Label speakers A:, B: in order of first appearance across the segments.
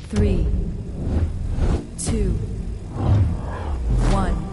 A: 3, 2, 1.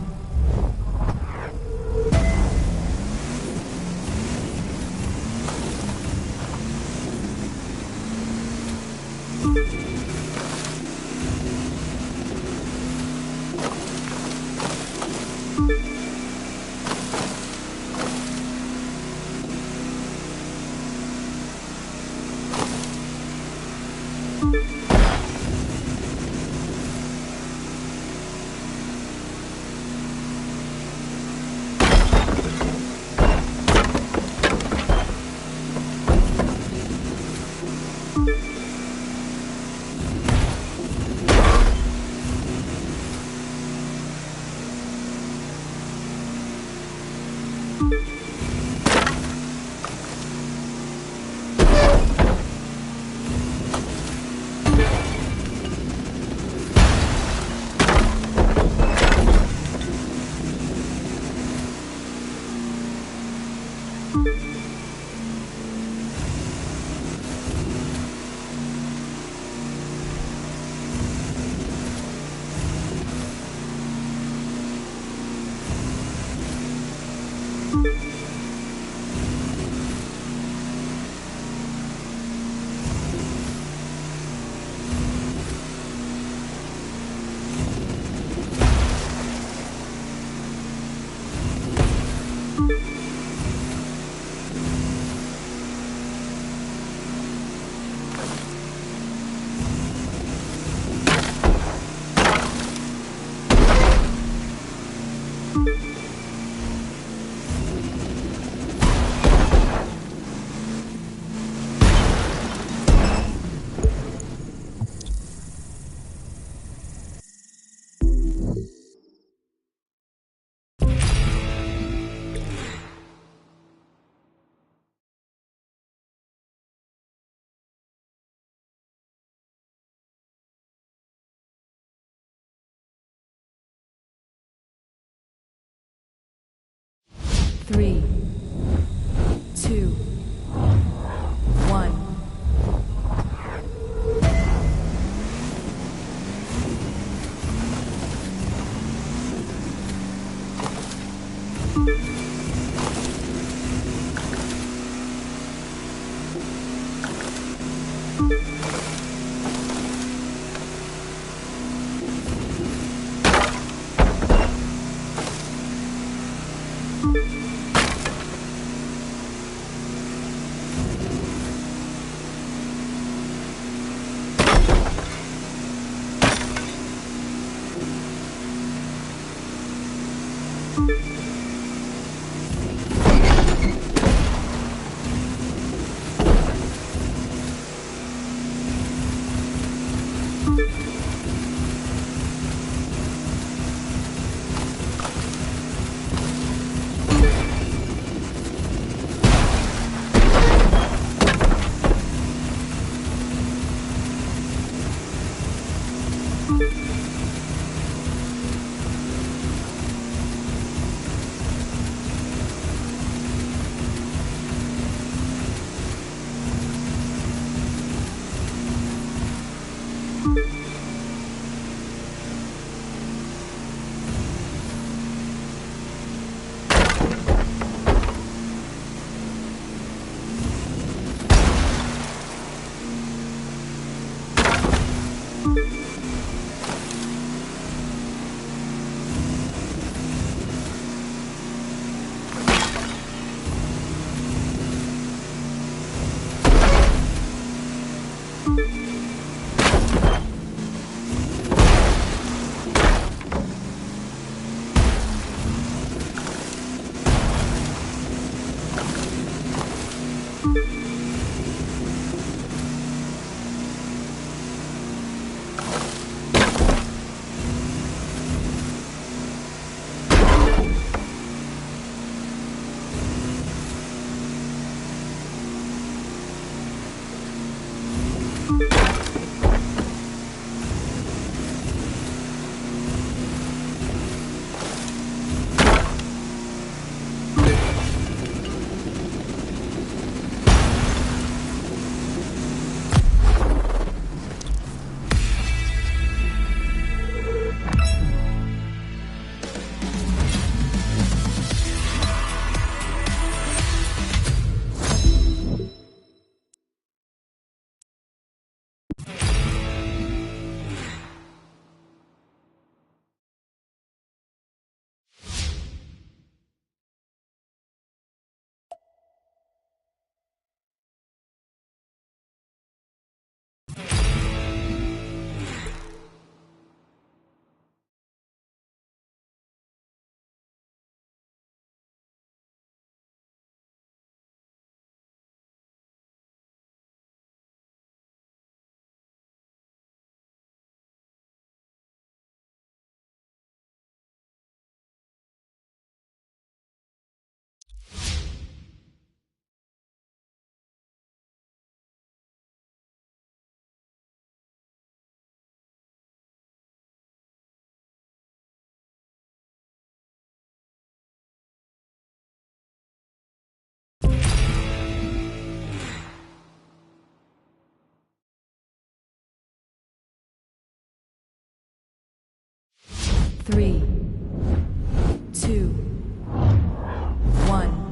A: Three, two, one. 3, 2, 1.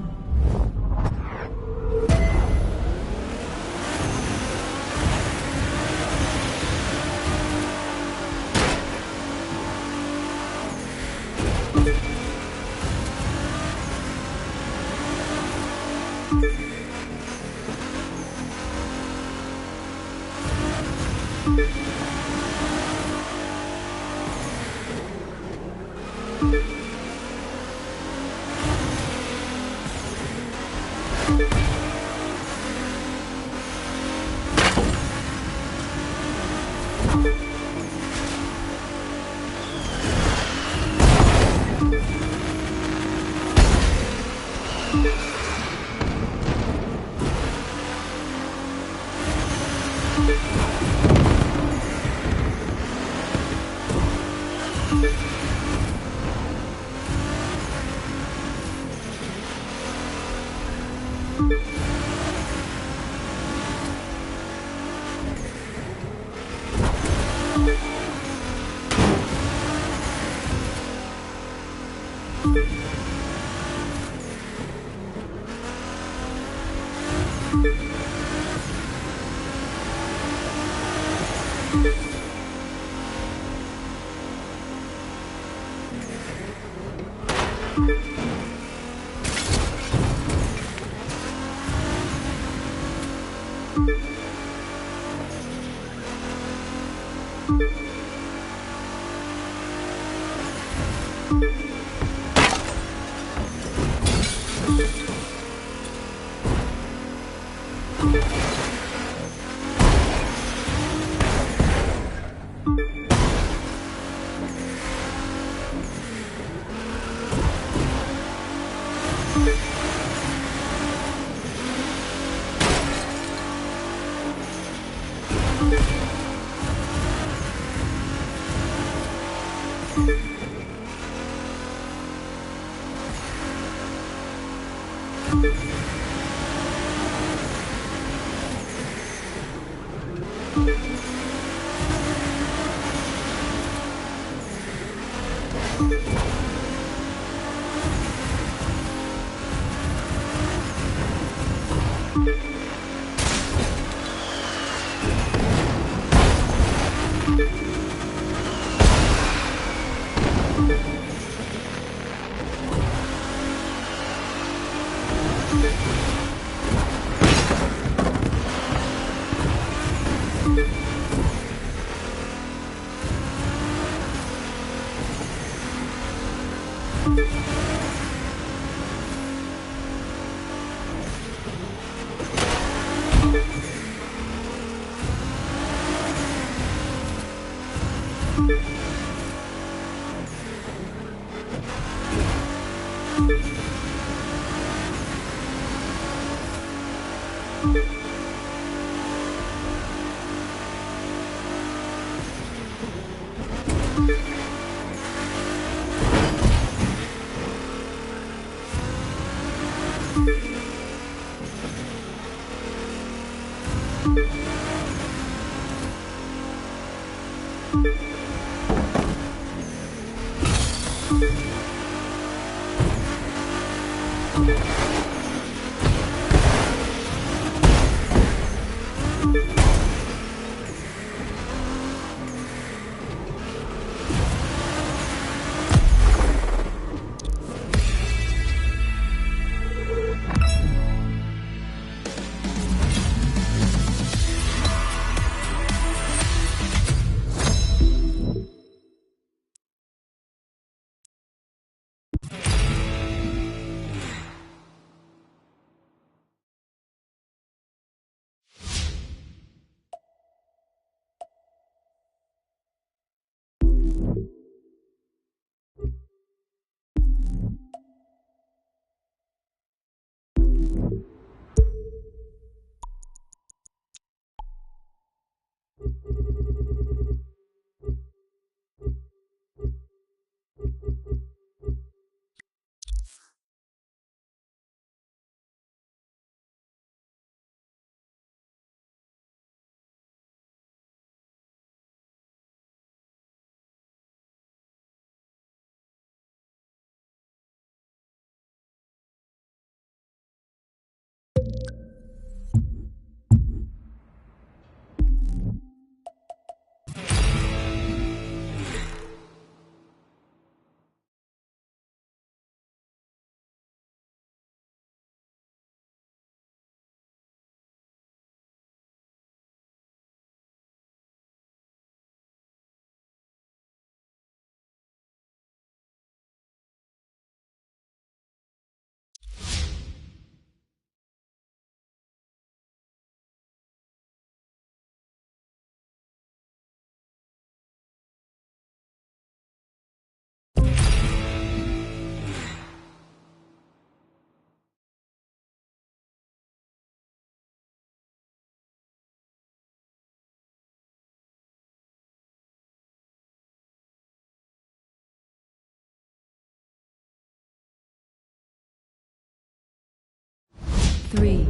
A: 3,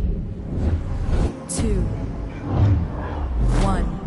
A: 2, 1.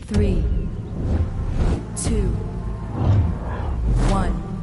A: Three, two, one.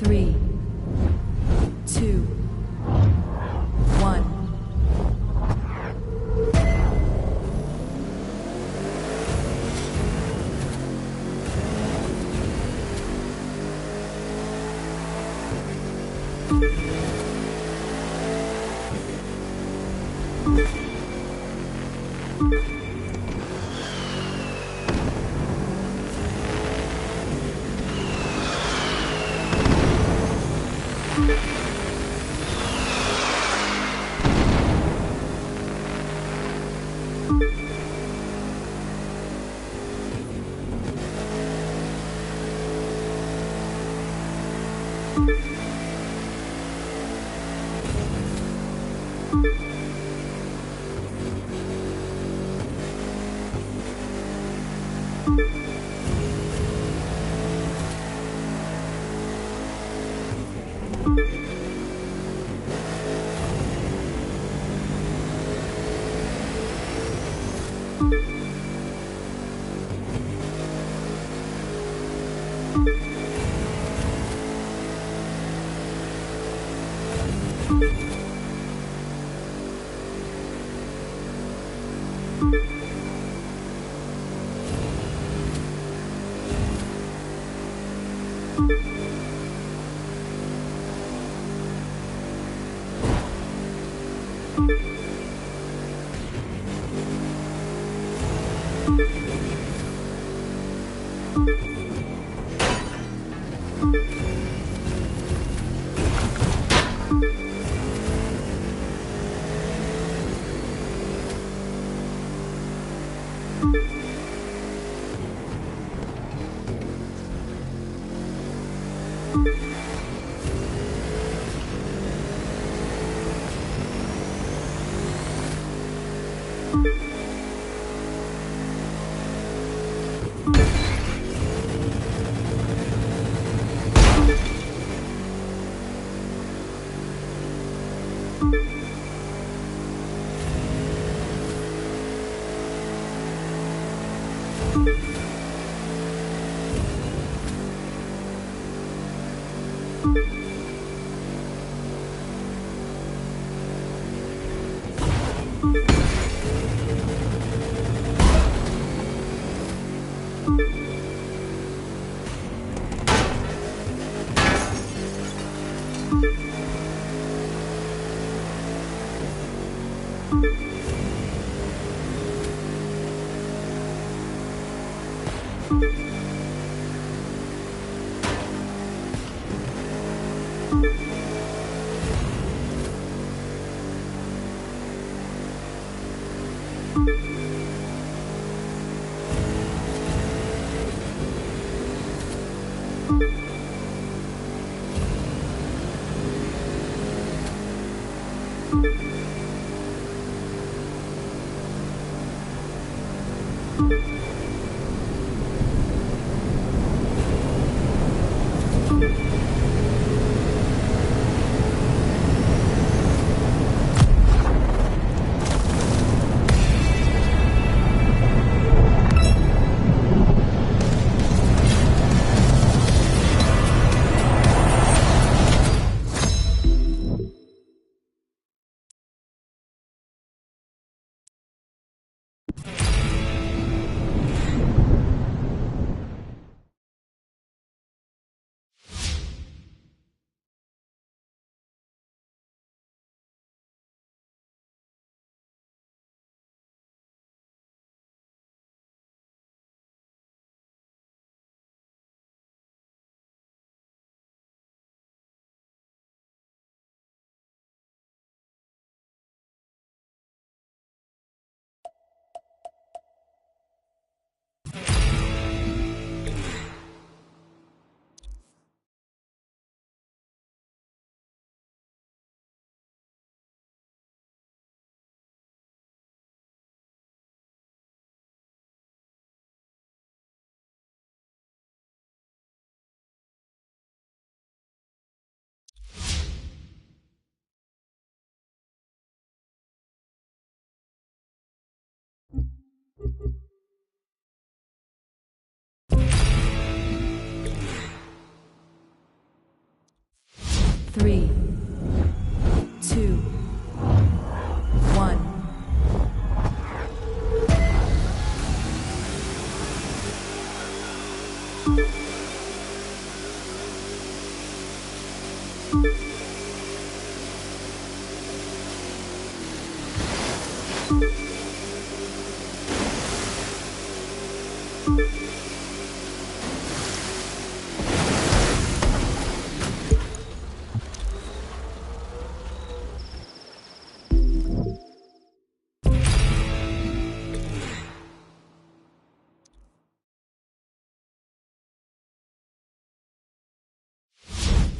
A: 3, 2, 1.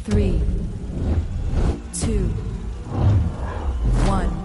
A: Three, two, one.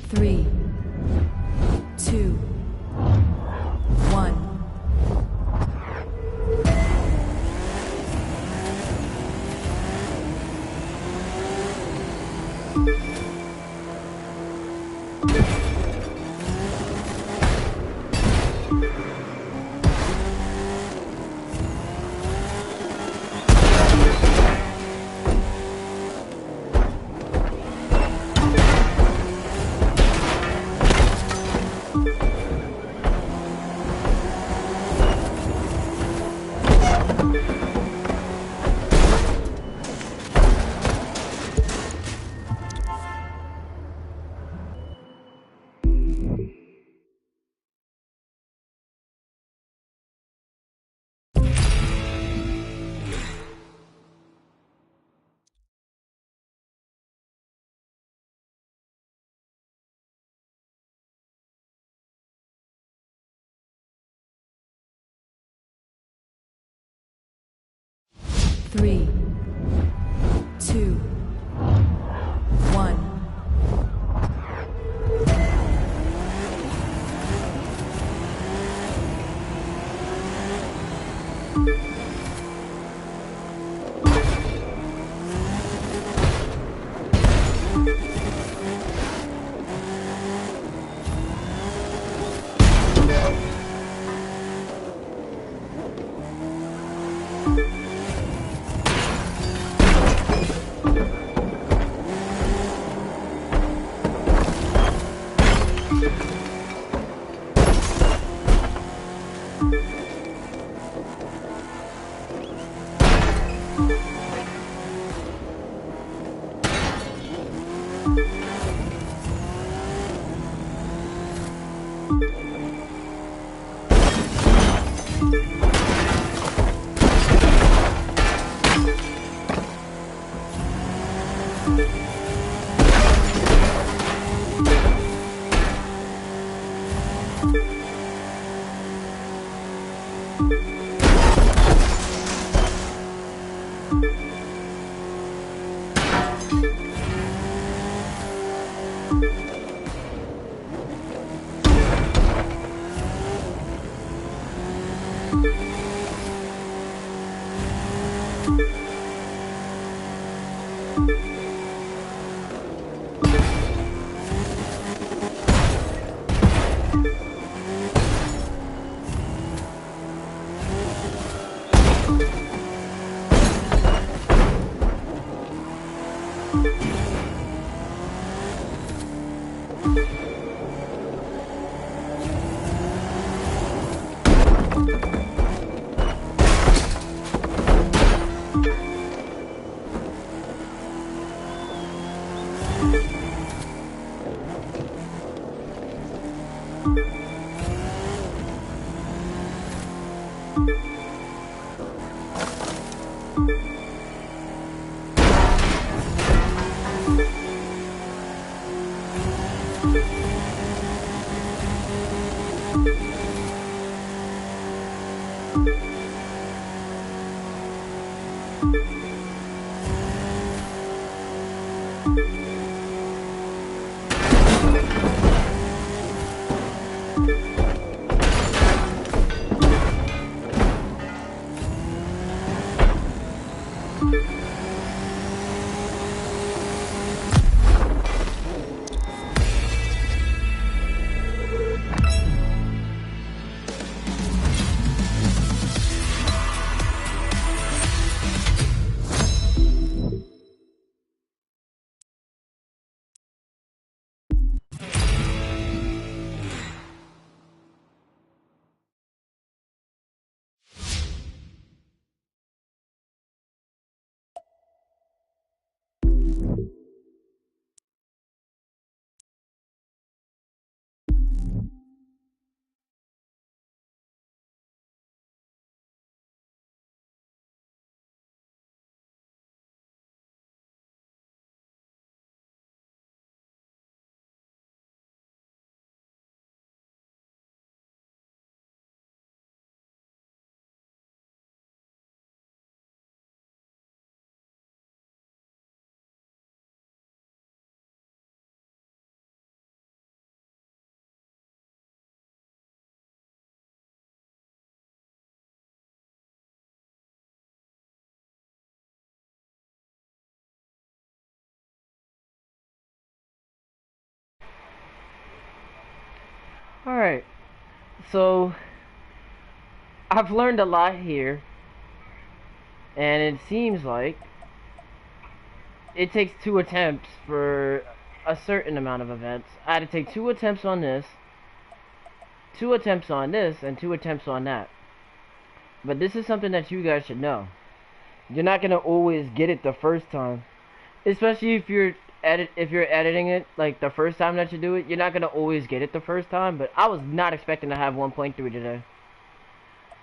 A: Three, two, one. 3, 2, 1.
B: Alright, so I've learned a lot here, and it seems like it takes 2 attempts for a certain amount of events. I had to take 2 attempts on this, 2 attempts on this, and 2 attempts on that. But this is something that you guys should know. You're not gonna always get it the first time, especially if you're editing it like the first time that you do it. You're not gonna always get it the first time. But I was not expecting to have 1.3 today.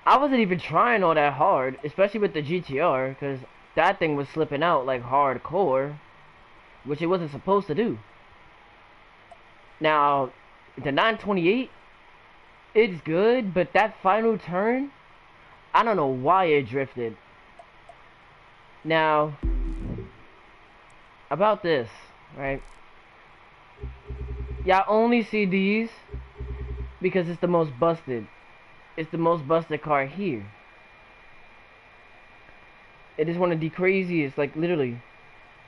B: I wasn't even trying all that hard, especially with the GTR, because that thing was slipping out like hardcore, which it wasn't supposed to do. Now, the 928, it's good, but that final turn, I don't know why it drifted. Now, about this, right? Y'all only see these because it's the most busted. It's the most busted car here. It is one of the craziest, like literally,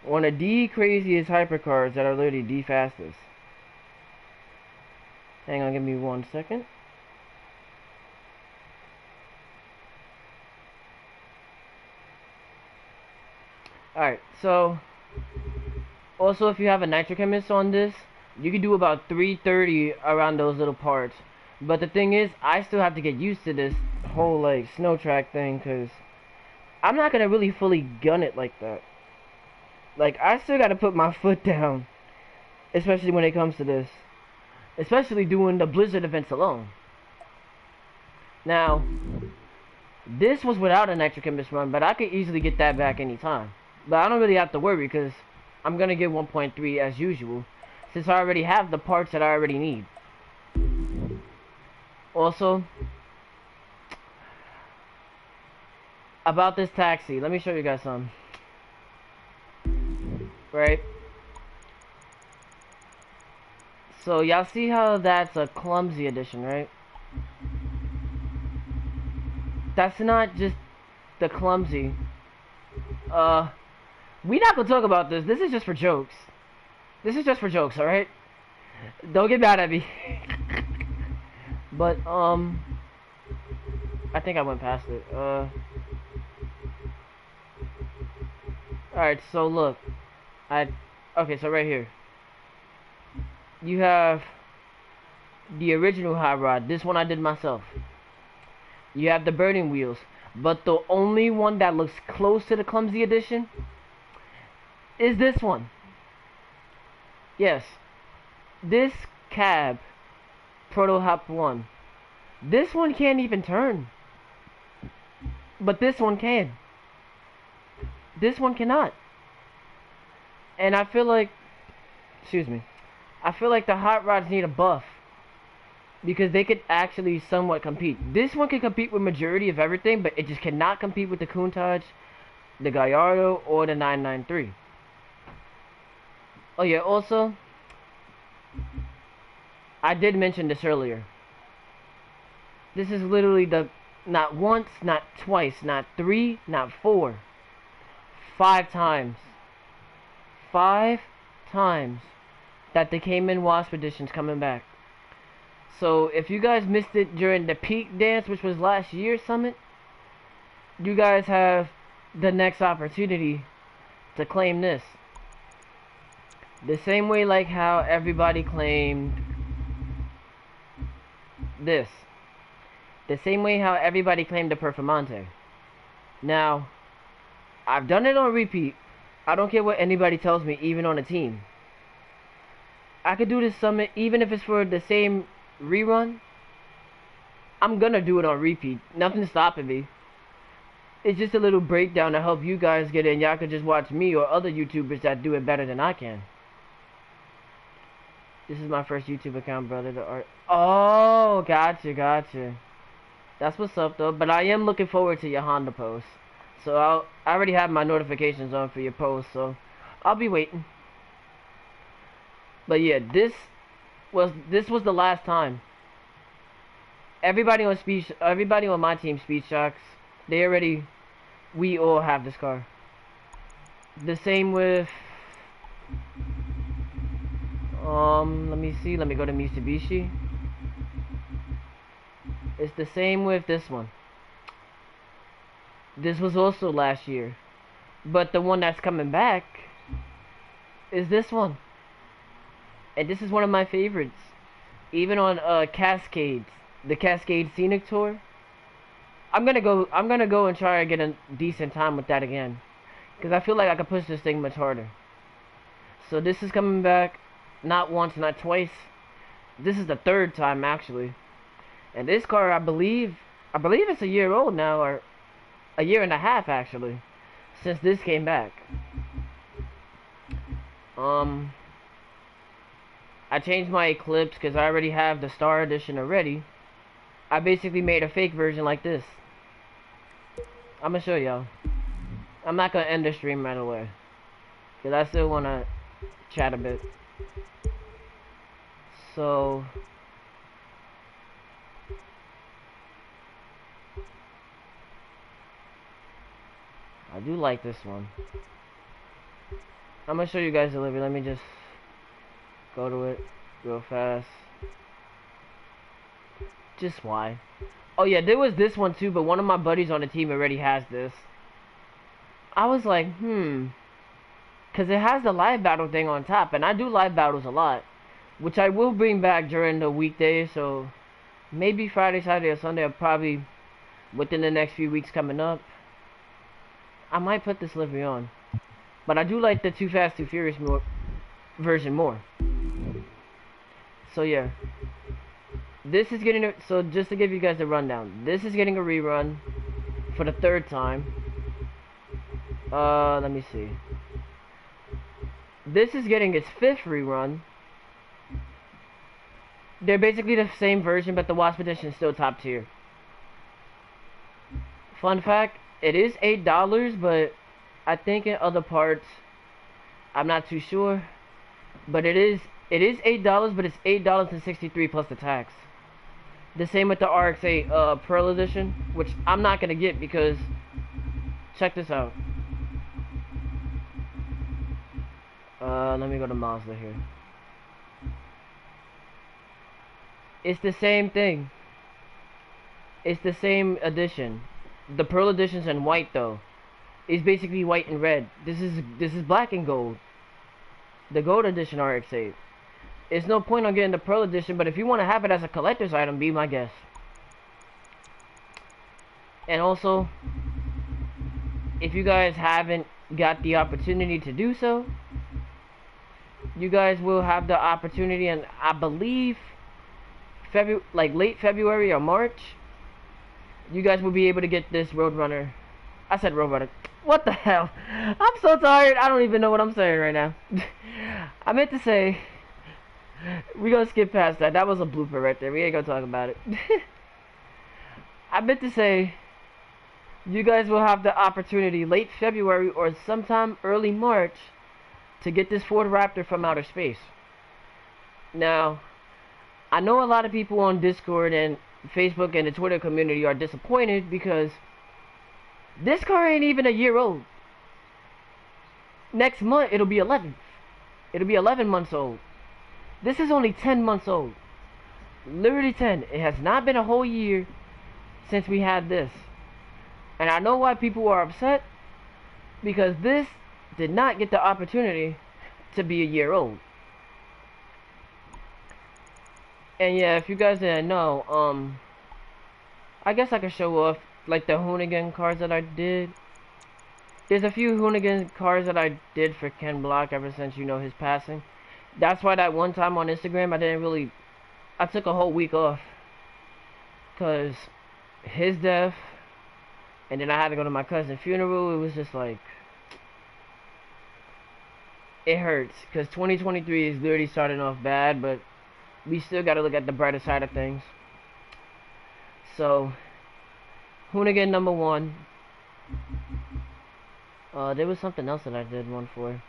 B: one of the craziest hypercars that are literally the fastest. Hang on, give me 1 second. Alright, so also if you have a nitrochemist on this, you can do about 330 around those little parts. But the thing is, I still have to get used to this whole like snow track thing, because I'm not gonna really fully gun it like that. Like, I still gotta put my foot down, especially when it comes to this, especially doing the blizzard events alone. Now, this was without a nitrochemist run, but I could easily get that back anytime. But I don't really have to worry, because I'm gonna get 1.3 as usual, since I already have the parts that I already need. Also, about this taxi, let me show you guys some. Right? So y'all see how that's a clumsy edition, right? That's not just the clumsy. We not gonna talk about this. This is just for jokes. This is just for jokes, alright? Don't get mad at me. But, I think I went past it. Alright, so look. Okay, so right here. You have the original hot rod. This one I did myself. You have the burning wheels. But the only one that looks close to the clumsy edition is this one. Yes. This cab, Proto Hop 1. This one can't even turn. But this one can. This one cannot. And I feel like, excuse me, I feel like the hot rods need a buff, because they could actually somewhat compete. This one can compete with majority of everything, but it just cannot compete with the Countach, the Gallardo, or the 993. Oh yeah, also, I did mention this earlier. This is literally the, not once, not twice, not 3, not 4, 5 times. 5 times that the Cayman Wasp edition's coming back. So if you guys missed it during the peak dance, which was last year's summit, you guys have the next opportunity to claim this. The same way like how everybody claimed this. The same way how everybody claimed the Performante. Now, I've done it on repeat. I don't care what anybody tells me, even on a team. I could do this summit, even if it's for the same rerun. I'm gonna do it on repeat. Nothing's stopping me. It's just a little breakdown to help you guys get in. Y'all could just watch me or other YouTubers that do it better than I can. This is my first YouTube account, brother. Oh, gotcha. That's what's up, though. But I am looking forward to your Honda post. So I already have my notifications on for your post, so I'll be waiting. But yeah, this was the last time. Everybody on my team, Speedshocks, we all have this car. The same with let me see, let me go to Mitsubishi. It's the same with this one. This was also last year. But the one that's coming back is this one. And this is one of my favorites. Even on Cascades, the Cascade Scenic Tour. I'm gonna go and try and get a decent time with that again, because I feel like I could push this thing much harder. So this is coming back, not once, not twice. This is the 3rd time actually. And this car, I believe it's a year old now, or a year and a half actually, since this came back. I changed my Eclipse because I already have the Star Edition already. I basically made a fake version like this. I'm gonna show y'all. I'm not gonna end the stream right away, because I still wanna chat a bit. So I do like this one. I'm gonna show you guys the livery. Let me just go to it real fast. Just why? Oh yeah, there was this one too, but one of my buddies on the team already has this. I was like, because it has the live battle thing on top, and I do live battles a lot, which I will bring back during the weekdays, so maybe Friday, Saturday, or Sunday, or probably within the next few weeks coming up. I might put this livery on. But I do like the Too Fast, Too Furious version more. So yeah. This is getting so just to give you guys a rundown. This is getting a rerun for the 3rd time. Let me see. This is getting its 5th rerun. They're basically the same version, but the Wasp edition is still top tier. Fun fact, it is $8, but I think in other parts, I'm not too sure, but it is $8, but it's $8.63 plus the tax. The same with the RX-8 Pearl Edition, which I'm not gonna get because check this out. Let me go to Mazda here. It's the same thing. It's the same edition. The Pearl Edition's in white though. It's basically white and red. This is black and gold. The gold edition RX-8. It's no point on getting the Pearl Edition, but if you want to have it as a collector's item, be my guest. And also, if you guys haven't got the opportunity to do so, you guys will have the opportunity, and I believe late February or March, you guys will be able to get this Roadrunner. I said Roadrunner. What the hell? I'm so tired. I don't even know what I'm saying right now. I meant to say, we're gonna skip past that. That was a blooper right there. We ain't gonna talk about it. I meant to say, you guys will have the opportunity late February or sometime early March to get this Ford Raptor from outer space. Now, I know a lot of people on Discord and Facebook and the Twitter community are disappointed because this car ain't even a year old. Next month, it'll be 11. It'll be 11 months old. This is only 10 months old. Literally 10. It has not been a whole year since we had this. And I know why people are upset. Because this did not get the opportunity to be a year old. And yeah, if you guys didn't know, I guess I could show off like the Hoonigan cars that I did. There's a few Hoonigan cars that I did for Ken Block ever since, you know, his passing. That's why that one time on Instagram I took a whole week off. Cause his death, and then I had to go to my cousin's funeral. It was just like, it hurts. Cause 2023 is literally starting off bad, but we still gotta look at the brighter side of things. So, Hoonigan number 1. There was something else that I did one for.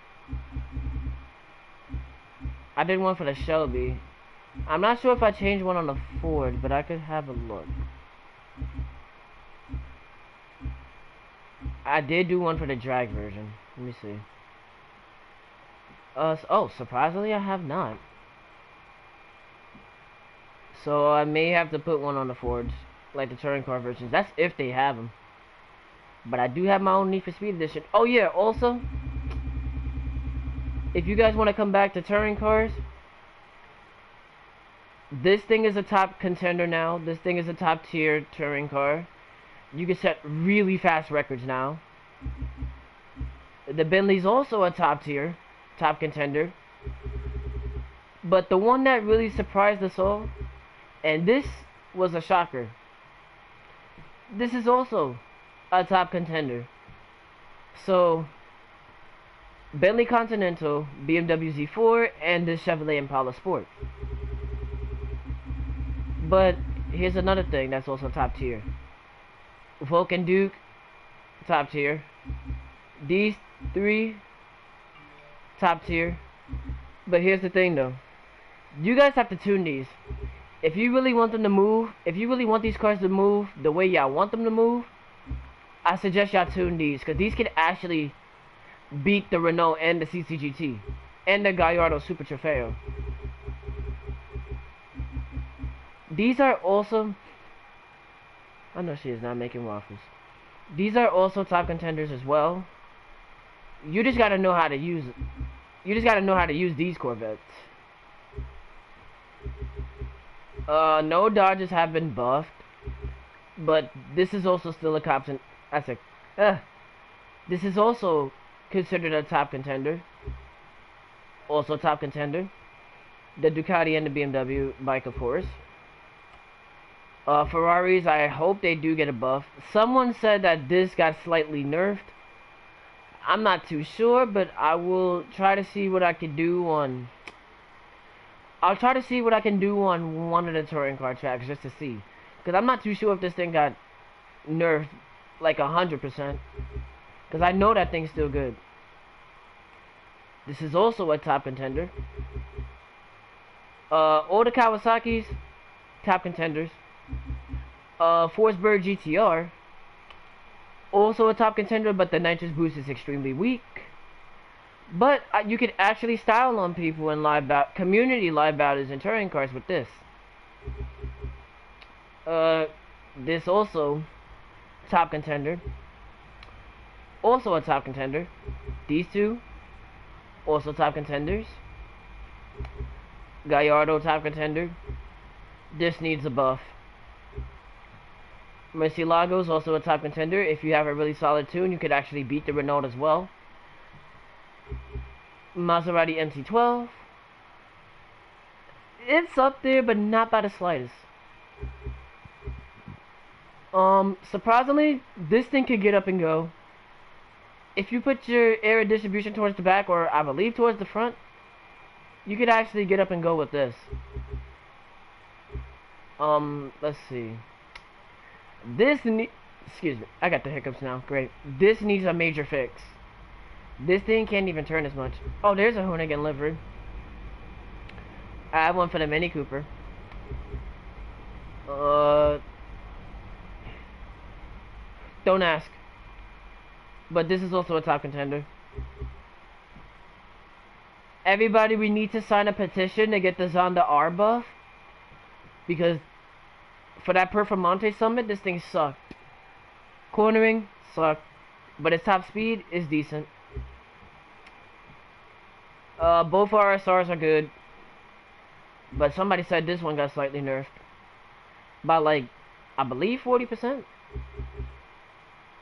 B: I did one for the Shelby. I'm not sure if I changed one on the Ford, but I could have a look. I did do one for the drag version. Let me see. Oh, surprisingly, I have not. So I may have to put one on the Fords, like the touring car versions. That's if they have them. But I do have my own Need for Speed edition. Oh yeah, also, if you guys want to come back to touring cars, this thing is a top contender now. This thing is a top tier touring car. You can set really fast records now. The Bentley's also a top tier, top contender. But the one that really surprised us all, and this was a shocker, this is also a top contender. So, Bentley Continental, BMW Z4, and this Chevrolet Impala Sport. But here's another thing that's also top tier. Vulcan Duke, top tier. These three, top tier. But here's the thing though. You guys have to tune these. If you really want them to move, if you really want these cars to move the way y'all want them to move, I suggest y'all tune these. Because these can actually beat the Renault and the CCGT. And the Gallardo Super Trofeo. These are also... I know she is not making waffles. These are also top contenders as well. You just gotta know how to use it. You just gotta know how to use these Corvettes. No Dodges have been buffed. But this is also still a top... This is also considered a top contender. Also top contender. The Ducati and the BMW bike, of course. Ferraris, I hope they do get a buff. Someone said that this got slightly nerfed. I'm not too sure, but I will try to see what I can do on... I'll try to see what I can do on one of the touring car tracks just to see. Because I'm not too sure if this thing got nerfed like 100%. Because I know that thing's still good. This is also a top contender. All the Kawasaki's, top contenders. Forsberg GTR, also a top contender, but the nitrous boost is extremely weak. But you could actually style on people in community live battles and touring cars with this. This also top contender. Also a top contender. These two also top contenders. Gallardo top contender. This needs a buff. Murcielago's also a top contender. If you have a really solid tune, you could actually beat the Renault as well. Maserati MC12. It's up there, but not by the slightest. Surprisingly, this thing could get up and go. If you put your air distribution towards the back, or I believe towards the front, you could actually get up and go with this. Let's see. Excuse me, I got the hiccups now. Great. This needs a major fix. This thing can't even turn as much. Oh, there's a Hoonigan livery. I have one for the Mini Cooper. Don't ask. But this is also a top contender. Everybody, we need to sign a petition to get the Zonda R buff. Because for that Performante Summit, this thing sucked. Cornering, sucked. But its top speed is decent. Both RSRs are good. But somebody said this one got slightly nerfed. By like, I believe 40%.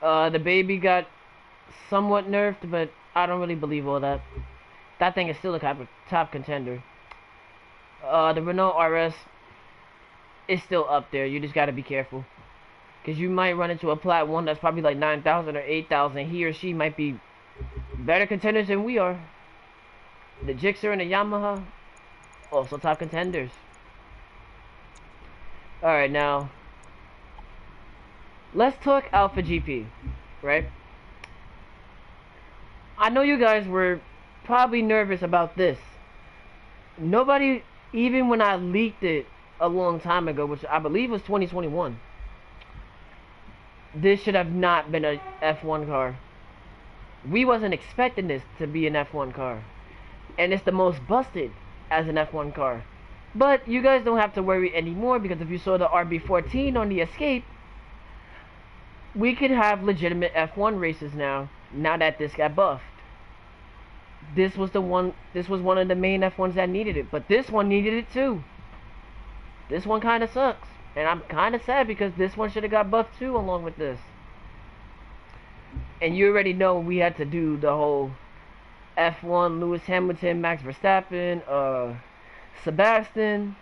B: The baby got somewhat nerfed, but I don't really believe all that. That thing is still a top contender. The Renault RS is still up there. You just gotta be careful. Because you might run into a Plat 1 that's probably like 9,000 or 8,000. He or she might be better contenders than we are. The Gixxer and the Yamaha, also top contenders. Alright, now, let's talk Alpha GP, right? I know you guys were probably nervous about this. Nobody, even when I leaked it a long time ago, which I believe was 2021, this should have not been a F1 car. We wasn't expecting this to be an F1 car. And it's the most busted as an F1 car. But you guys don't have to worry anymore, because if you saw the RB14 on the Escape, we could have legitimate F1 races now that this got buffed. This was one of the main F1s that needed it, but this one needed it too. This one kind of sucks, and I'm kind of sad because this one should have got buffed too along with this. And you already know we had to do the whole F1 Lewis Hamilton, Max Verstappen, Sebastian,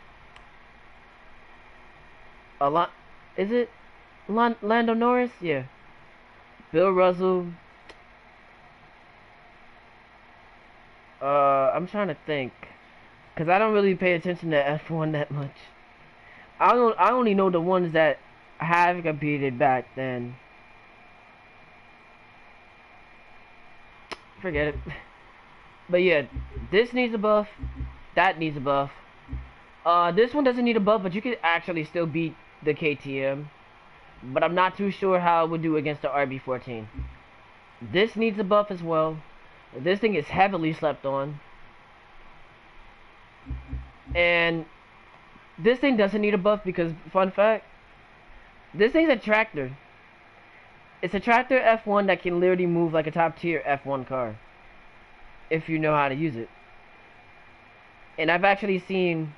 B: is it Lando Norris? Yeah. Bill Russell. I'm trying to think, cause I don't really pay attention to F1 that much. I only know the ones that have competed back then. forget it. But yeah, this needs a buff. That needs a buff. This one doesn't need a buff, but you can actually still beat the KTM. But I'm not too sure how it would do against the RB14. This needs a buff as well. This thing is heavily slept on. And this thing doesn't need a buff because, fun fact, this thing's a tractor. It's a tractor F1 that can literally move like a top tier F1 car. If you know how to use it. And I've actually seen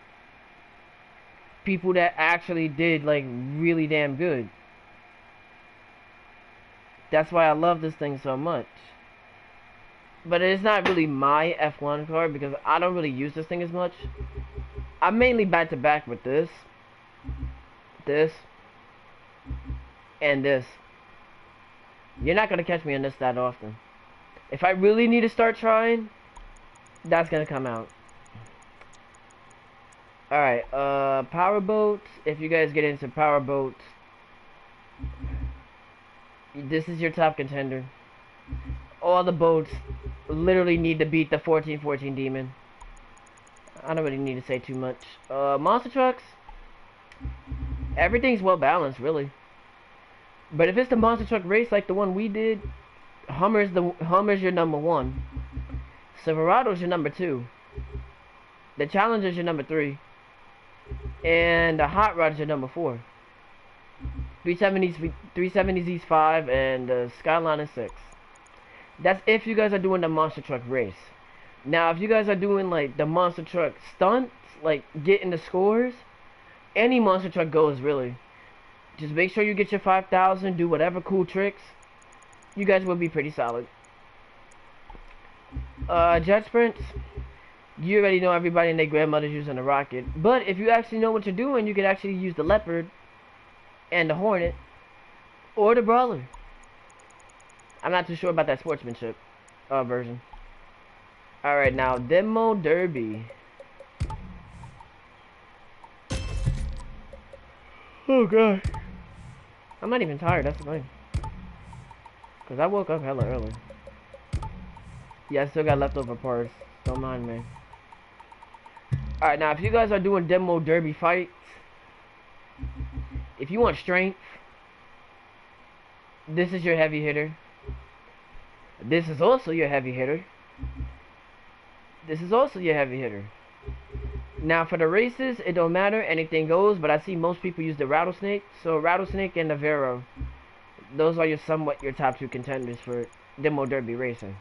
B: people that actually did like really damn good. That's why I love this thing so much. But it's not really my F1 car because I don't really use this thing as much. I'm mainly back to back with this, and this. You're not gonna catch me on this that often. If I really need to start trying, that's gonna come out. Alright, power boats. If you guys get into power boats, this is your top contender. All the boats literally need to beat the 1414 demon. I don't really need to say too much. Monster trucks, everything's well balanced, really. But if it's the monster truck race like the one we did, Hummer's your number 1. Silverado's your number 2. The Challenger's your number 3. And the Hot Rod's your number 4. 370's 5, and the Skyline is 6. That's if you guys are doing the monster truck race. Now, if you guys are doing like the monster truck stunts, like getting the scores, any monster truck goes really. Just make sure you get your 5,000, do whatever cool tricks. You guys will be pretty solid. Jet sprints, you already know everybody and their grandmother's using the rocket. But if you actually know what you're doing, you can actually use the leopard and the hornet or the brawler. I'm not too sure about that sportsmanship version. Alright, now demo derby. Oh god, I'm not even tired, that's the thing. Cause I woke up hella early. Yeah, I still got leftover parts, don't mind me. Alright, now if you guys are doing demo derby fights, if you want strength, this is your heavy hitter. This is also your heavy hitter. This is also your heavy hitter. Now for the races, it don't matter, anything goes, but I see most people use the rattlesnake. So rattlesnake and the Vero, those are somewhat your top 2 contenders for demo derby racing.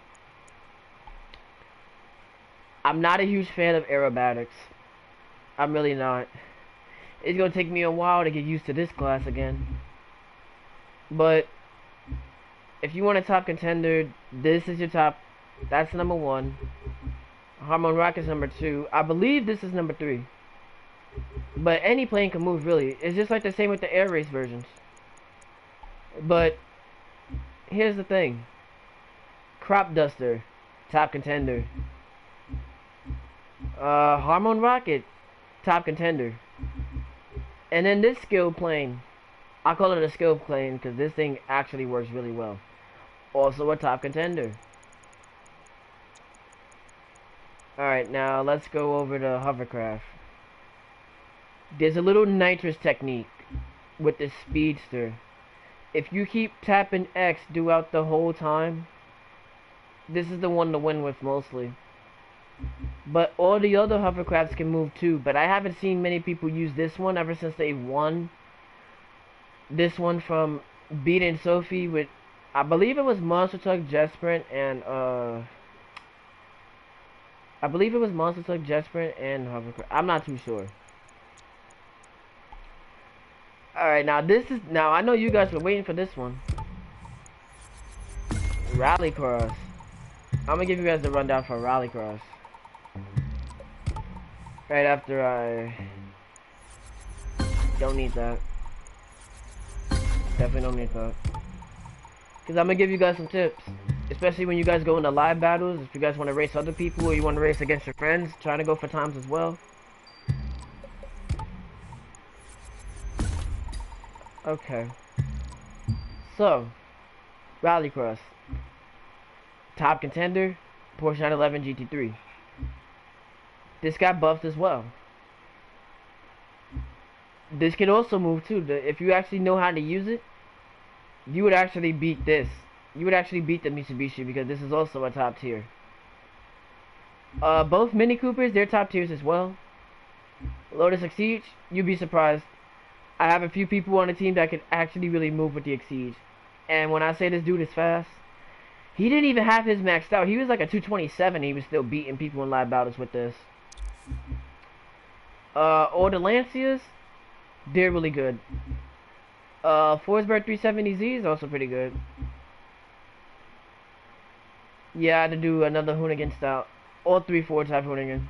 B: I'm not a huge fan of aerobatics. I'm really not. It's gonna take me a while to get used to this class again. But if you want a top contender, this is your top. That's number 1. Harmon Rocket's number 2. I believe this is number 3. But any plane can move, really. It's just like the same with the air race versions. But here's the thing. Crop Duster, top contender. Harmon Rocket, top contender. And then this skill plane, I call it a skill plane because this thing actually works really well. Also a top contender. Alright, now let's go over to hovercraft. There's a little nitrous technique with the Speedster. If you keep tapping X throughout the whole time, this is the one to win with mostly. But all the other hovercrafts can move too, but I haven't seen many people use this one ever since they won this one from beating Sophie with, I believe it was Monster Truck, Jet Sprint, and I believe it was Monster Truck, Jet Sprint, and hovercraft. I'm not too sure. Alright, now I know you guys were waiting for this one. Rallycross. I'm gonna give you guys the rundown for Rallycross. Right after I don't need that. Definitely don't need that. Because I'm gonna give you guys some tips. Especially when you guys go into live battles. If you guys want to race other people or you want to race against your friends, trying to go for times as well. Okay. So, Rallycross. top contender, Porsche 911 GT3. This got buffed as well. This can also move too. If you actually know how to use it, you would actually beat this. You would actually beat the Mitsubishi because this is also a top tier. Both Mini Coopers, they're top tiers as well. Lotus Exige, you'd be surprised. I have a few people on the team that can actually really move with the Exige. And when I say this dude is fast, he didn't even have his maxed out. He was like a 227. He was still beating people in live battles with this. All the Lancias, they're really good. Forsberg 370Z is also pretty good. Yeah, I had to do another Hoonigan style. All 3-4 type Hoonigan.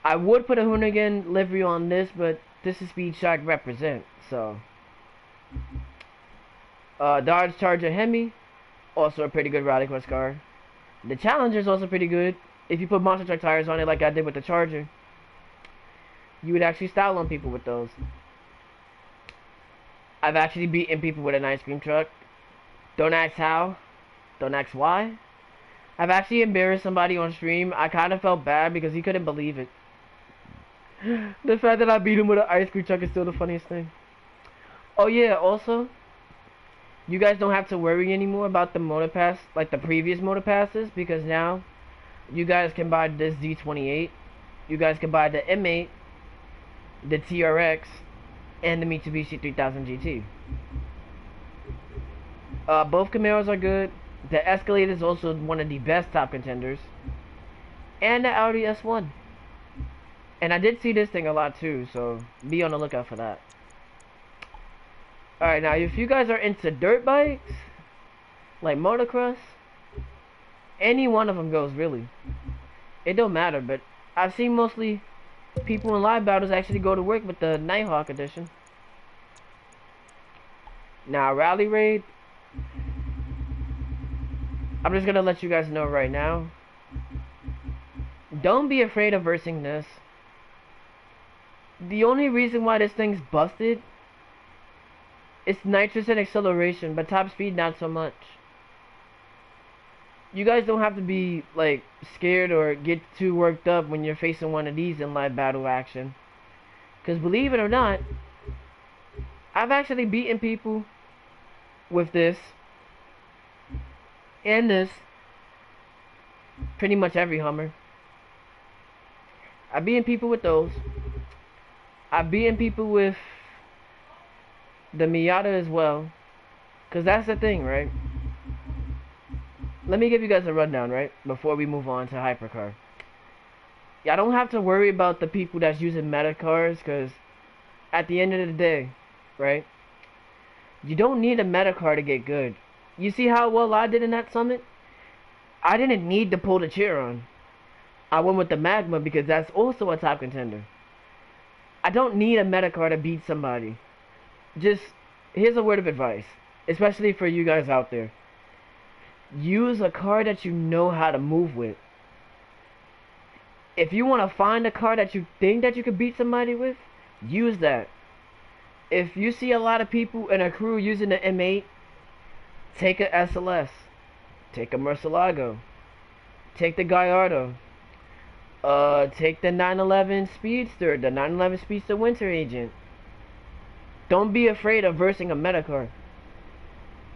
B: I would put a Hoonigan livery on this, but this is Speedshoc represent, so. Dodge Charger Hemi, also a pretty good rallycross car. The Challenger is also pretty good. If you put monster truck tires on it like I did with the Charger, you would actually style on people with those. I've actually beaten people with an ice cream truck. Don't ask how. Don't ask why. I've actually embarrassed somebody on stream. I kind of felt bad because he couldn't believe it. The fact that I beat him with an ice cream truck is still the funniest thing. Oh yeah, also, you guys don't have to worry anymore about the motor pass, like the previous motor passes, because now you guys can buy this Z28. You guys can buy the M8, the TRX, and the Mitsubishi 3000 GT. Both Camaros are good. The Escalade is also one of the best top contenders. And the Audi S1. And I did see this thing a lot too, so be on the lookout for that. Alright, now if you guys are into dirt bikes, like motocross, any one of them goes really. It don't matter, but I've seen mostly people in live battles actually go to work with the Nighthawk edition. Now, Rally Raid, I'm just gonna let you guys know right now. Don't be afraid of versing this. The only reason why this thing's busted is nitrous and acceleration, but top speed not so much. You guys don't have to be like scared or get too worked up when you're facing one of these in live battle action. Cause believe it or not, I've actually beaten people with this and this. Pretty much every Hummer. I've beaten people with those. I've beaten people with the Miata as well. Cause that's the thing, right? Let me give you guys a rundown, right? Before we move on to Hypercar. Yeah, I don't have to worry about the people that's using meta cars, cause at the end of the day, right? You don't need a meta car to get good. You see how well I did in that summit? I didn't need to pull the chair on. I went with the Magma because that's also a top contender. I don't need a meta car to beat somebody. Just, here's a word of advice, especially for you guys out there. Use a car that you know how to move with. If you want to find a car that you think that you could beat somebody with, use that. If you see a lot of people in a crew using the M8, take a SLS. Take a Murcielago. Take the Gallardo. Take the 911 Speedster, the 911 Speedster Winter Agent. Don't be afraid of versing a meta car.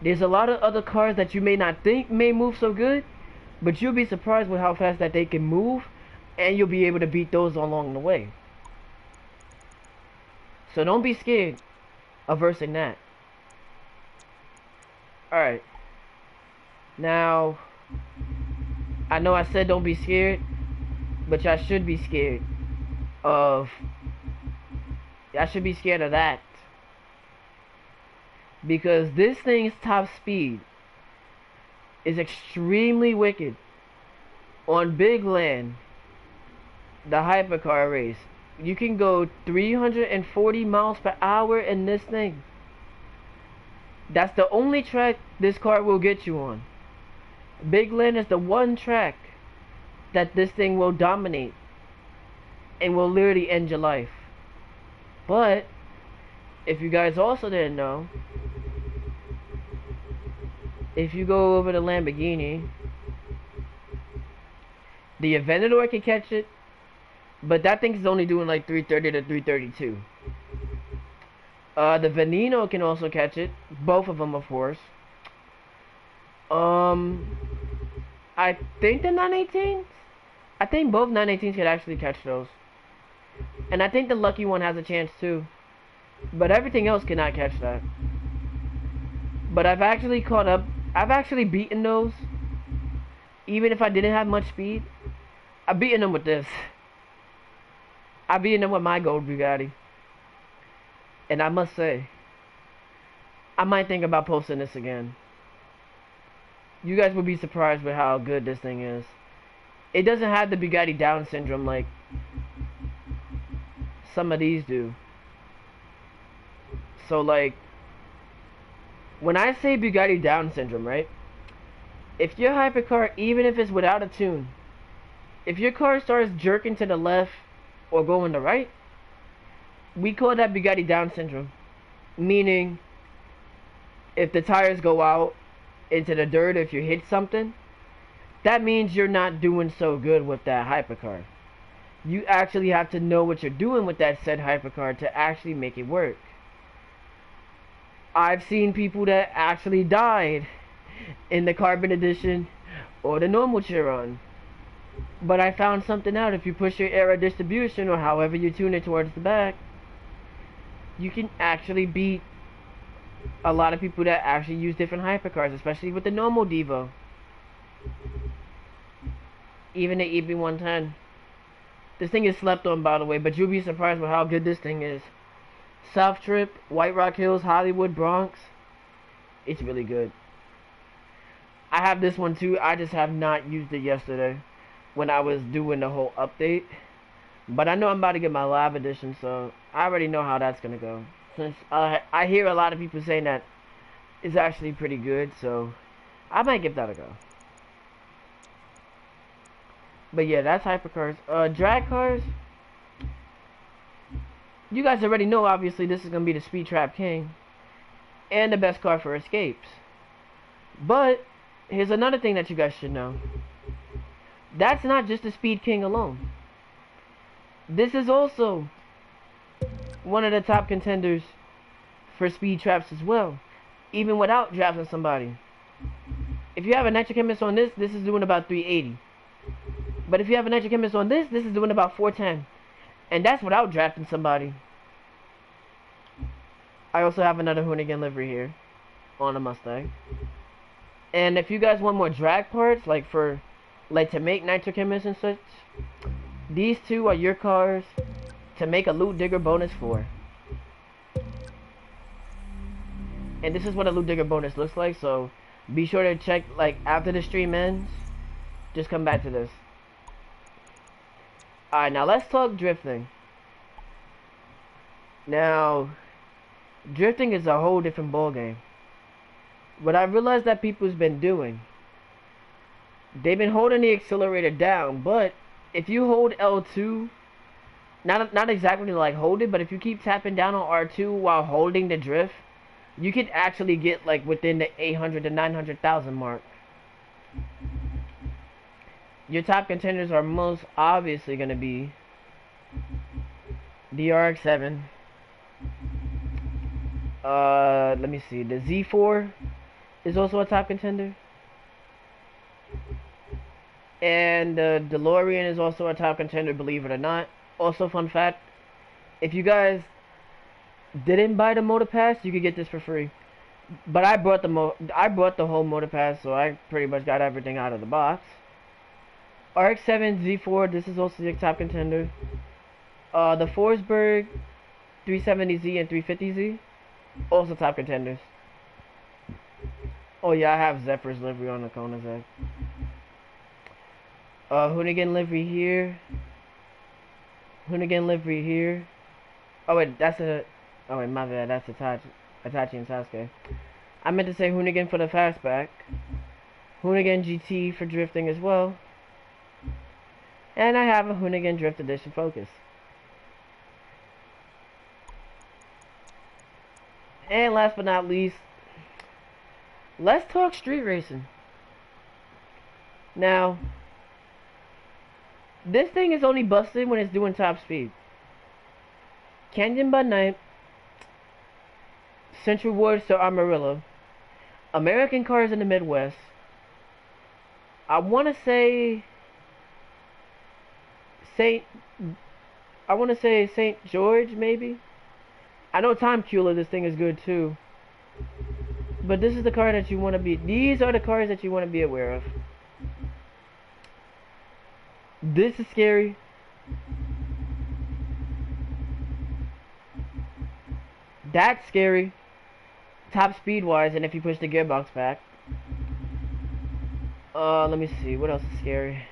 B: There's a lot of other cars that you may not think may move so good, but you'll be surprised with how fast that they can move, and you'll be able to beat those along the way. So don't be scared of versing that. Alright. Now, I know I said don't be scared, but y'all should be scared of... Y'all should be scared of that. Because this thing's top speed is extremely wicked. On big land, the hypercar race, you can go 340 miles per hour in this thing. That's the only track this car will get you on. Big land is the one track that this thing will dominate and will literally end your life. But if you guys also didn't know, if you go over to Lamborghini, the Aventador can catch it, but that thing is only doing like 330 to 332. The Veneno can also catch it. Both of them, of course. I think the 918s? I think both 918s could actually catch those. And I think the lucky one has a chance too. But everything else cannot catch that. But I've actually caught up. I've actually beaten those. Even if I didn't have much speed. I've beaten them with this. I've beaten them with my gold Bugatti. And I must say, I might think about posting this again. You guys will be surprised with how good this thing is. It doesn't have the Bugatti Down syndrome like some of these do. So like, when I say Bugatti Down syndrome, right? If your hypercar, even if it's without a tune, if your car starts jerking to the left or going to the right, we call that Bugatti Down syndrome. Meaning, if the tires go out into the dirt, if you hit something, that means you're not doing so good with that hypercar. You actually have to know what you're doing with that said hypercar to actually make it work. I've seen people that actually died in the Carbon Edition or the normal Chiron. But I found something out. If you push your aero distribution or however you tune it towards the back, you can actually beat a lot of people that actually use different hypercars, especially with the normal Devo. Even the EB110. This thing is slept on, by the way, but you'll be surprised with how good this thing is. South Trip, White Rock Hills, Hollywood, Bronx. It's really good. I have this one too. I just have not used it yesterday when I was doing the whole update. But I know I'm about to get my live edition, so I already know how that's going to go. Since I hear a lot of people saying that it's actually pretty good, so I might give that a go. But yeah, that's hypercars. Drag cars. You guys already know, obviously, this is going to be the Speed Trap King. And the best car for escapes. But, here's another thing that you guys should know. That's not just the Speed King alone. This is also one of the top contenders for speed traps as well. Even without drafting somebody. If you have a Nitrochemist on this, this is doing about 380. But if you have a Nitrochemist on this, this is doing about 410. And that's without drafting somebody. I also have another Hoonigan livery here on a Mustang. And if you guys want more drag parts, like to make Nitrochemist and such, these two are your cars to make a loot digger bonus for. And this is what a loot digger bonus looks like, so be sure to check, like, after the stream ends, just come back to this. Alright, now let's talk drifting. Now, drifting is a whole different ballgame. What I realized that people's been doing, they've been holding the accelerator down, but if you hold L2, not exactly like hold it, but if you keep tapping down on R2 while holding the drift, you can actually get like within the 800 to 900,000 mark. Your top contenders are most obviously going to be the RX-7. Let me see. The Z4 is also a top contender. And the DeLorean is also a top contender, believe it or not. Also, fun fact, if you guys didn't buy the motor pass, you could get this for free. But I brought the whole motor pass, so I pretty much got everything out of the box. RX-7 Z4, this is also your top contender. The Forsberg 370Z and 350Z, also top contenders. Oh yeah, I have Zephyr's livery on the Koenigsegg. Hoonigan livery here. Hoonigan livery here. Oh wait, oh wait, my bad, that's Itachi and Sasuke. I meant to say Hoonigan for the fastback. Hoonigan GT for drifting as well. And I have a Hoonigan Drift Edition Focus. And last but not least, let's talk street racing. Now, this thing is only busted when it's doing top speed. Canyon by night, Central Woods to Amarillo, American cars in the Midwest. I want to say Saint. I want to say St. George, maybe. I know Time Cooler. This thing is good too. But this is the car that you want to be. These are the cars that you want to be aware of. This is scary. That's scary. Top speed wise, and if you push the gearbox back. Let me see. What else is scary?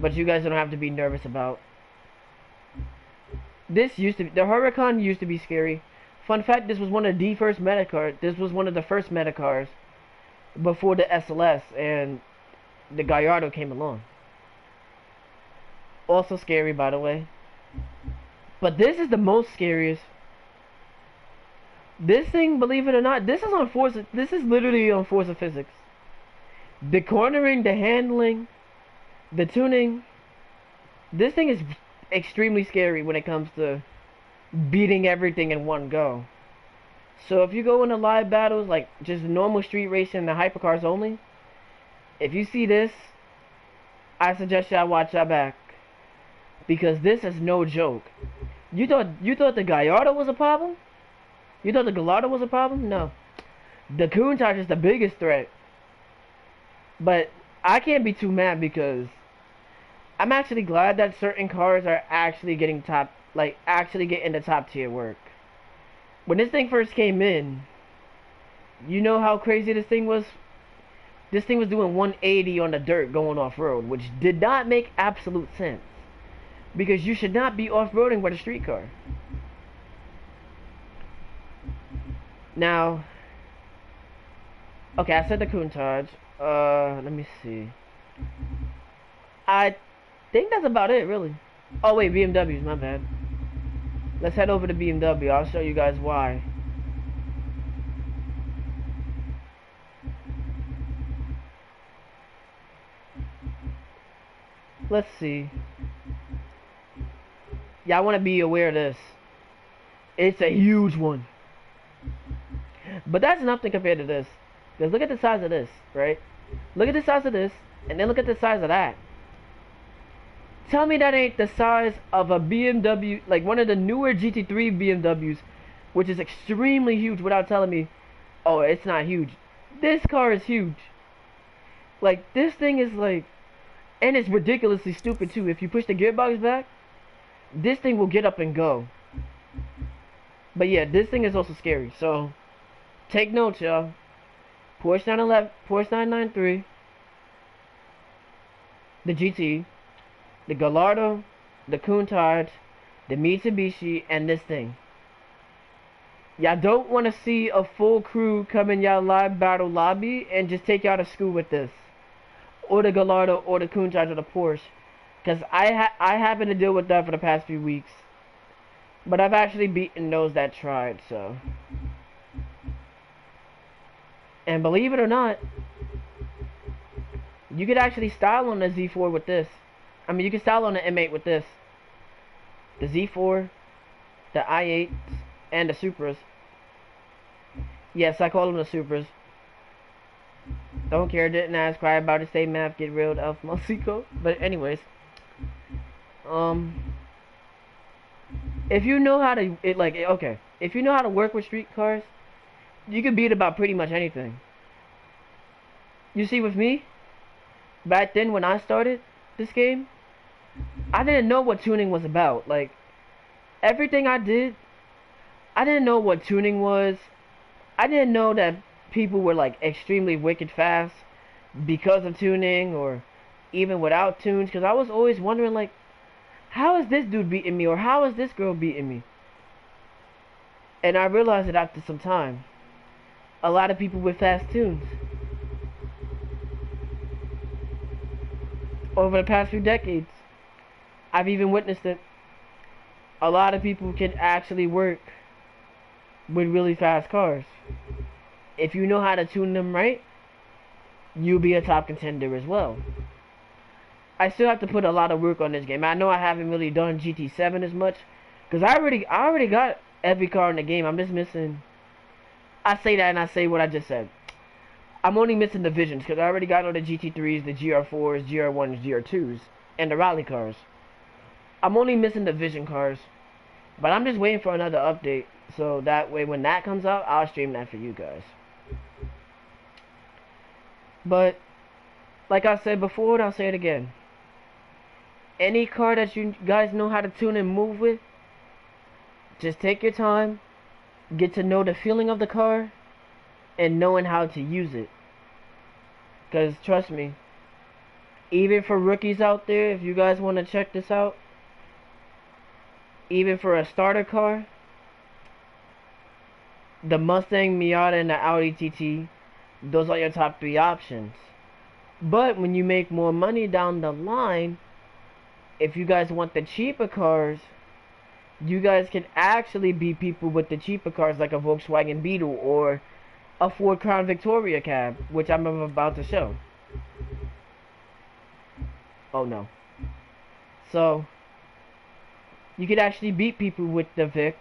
B: But you guys don't have to be nervous about. This used to be, the Huracan used to be scary. Fun fact, this was one of the first meta cars. This was one of the first meta cars before the SLS and the Gallardo came along. Also scary, by the way. But this is the most scariest. This thing, believe it or not, this is on force. This is literally on force of physics. The cornering, the handling, the tuning. This thing is extremely scary when it comes to beating everything in one go. So if you go into live battles, like just normal street racing, the hypercars only, if you see this, I suggest y'all watch your back, because this is no joke. You thought the Gallardo was a problem? You thought the Gallardo was a problem? No. The Countach is the biggest threat. But I can't be too mad, because I'm actually glad that certain cars are actually getting actually getting the top tier work. When this thing first came in, you know how crazy this thing was? This thing was doing 180 on the dirt going off-road, which did not make absolute sense. Because you should not be off-roading with a street car. Now, okay, I said the Countach. Let me see. I think that's about it, really. Oh wait, BMWs, my bad. Let's head over to BMW. I'll show you guys why. Let's see. Yeah, I want to be aware of this. It's a huge one. But that's nothing compared to this. Because look at the size of this, right? Look at the size of this, and then look at the size of that. Tell me that ain't the size of a BMW, like one of the newer GT3 BMWs, which is extremely huge, without telling me, oh, it's not huge. This car is huge. Like, this thing is like, and it's ridiculously stupid too. If you push the gearbox back, this thing will get up and go. But yeah, this thing is also scary. So, take notes, y'all. Porsche 911, Porsche 993, the GT, the Gallardo, the Countach, the Mitsubishi, and this thing. Y'all don't want to see a full crew come in y'all live battle lobby and just take y'all to school with this, or the Gallardo, or the Countach, or the Porsche, because I happen to deal with that for the past few weeks, but I've actually beaten those that tried. So, and believe it or not, you could actually style on the Z4 with this. I mean, you can style on the M8 with this. The Z4, the i8s, and the Supras. Yes, I call them the Supras. Don't care, didn't ask, cry about it, say math, get real, Elf Mosico. But anyways, if you know how to, if you know how to work with street cars, you can beat about pretty much anything. You see, with me, back then when I started this game, I didn't know what tuning was about. Like, everything I did, I didn't know what tuning was. I didn't know that people were like extremely wicked fast because of tuning, or even without tunes, because I was always wondering, like, how is this dude beating me, or how is this girl beating me? And I realized that after some time, a lot of people with fast tunes, over the past few decades, I've even witnessed it, a lot of people can actually work with really fast cars. if you know how to tune them right, you'll be a top contender as well. I still have to put a lot of work on this game. I know I haven't really done GT7 as much, because I already got every car in the game. I'm just missing. I say that and I say what I just said. I'm only missing the Visions, because I already got all the GT3s, the GR4s, GR1s, GR2s, and the rally cars. I'm only missing the Vision cars, but I'm just waiting for another update, so that way when that comes out, I'll stream that for you guys. But, like I said before, and I'll say it again. Any car that you guys know how to tune and move with, just take your time, get to know the feeling of the car, and knowing how to use it. Because, trust me, even for rookies out there, if you guys want to check this out, even for a starter car, the Mustang, Miata, and the Audi TT, those are your top 3 options. But when you make more money down the line, if you guys want the cheaper cars, you guys can actually beat people with the cheaper cars like a Volkswagen Beetle or a Ford Crown Victoria cab, which I'm about to show. Oh no. So, you could actually beat people with the Vic.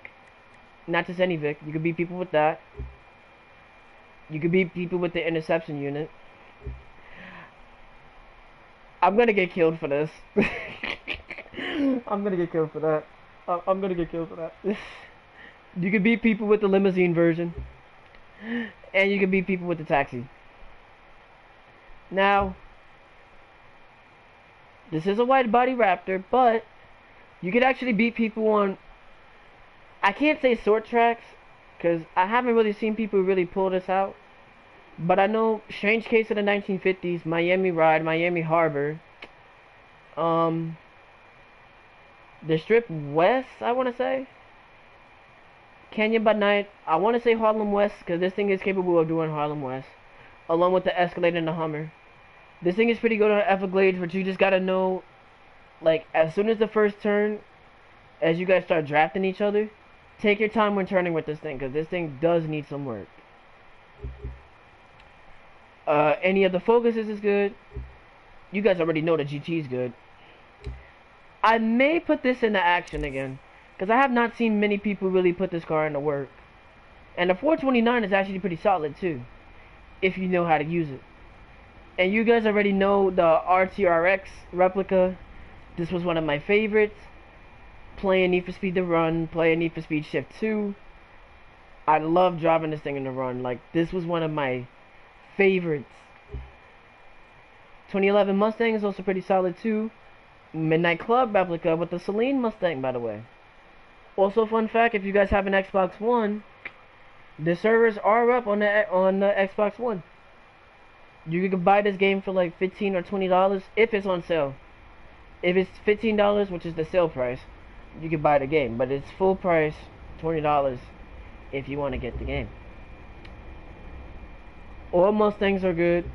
B: Not just any Vic. You could beat people with that. You could beat people with the interception unit. I'm gonna get killed for this. I'm gonna get killed for that. I'm gonna get killed for that. You could beat people with the limousine version. And you can beat people with the taxi. Now, this is a wide body Raptor, but you could actually beat people on, I can't say short tracks, because I haven't really seen people really pull this out. But I know Strange Case of the 1950s, Miami Ride, Miami Harbor, the Strip West, I want to say. Canyon by Night, I want to say Harlem West, because this thing is capable of doing Harlem West, along with the Escalade and the Hummer. This thing is pretty good on Everglades, but you just gotta know, like, as soon as the first turn, as you guys start drafting each other, take your time when turning with this thing, because this thing does need some work. Any of the focuses is good. You guys already know the GT is good. I may put this into action again, because I have not seen many people really put this car into work. And the 429 is actually pretty solid too, if you know how to use it. And you guys already know the RTRX replica. This was one of my favorites. Playing Need for Speed The Run, playing Need for Speed Shift 2. I love driving this thing in the run. Like, this was one of my favorites. 2011 Mustang is also pretty solid too. Midnight Club replica with the Celine Mustang, by the way. Also, fun fact, if you guys have an Xbox One, the servers are up on the Xbox One. You can buy this game for like $15 or $20 if it's on sale. If it's $15, which is the sale price, you can buy the game. But it's full price, $20, if you want to get the game. All Mustangs are good.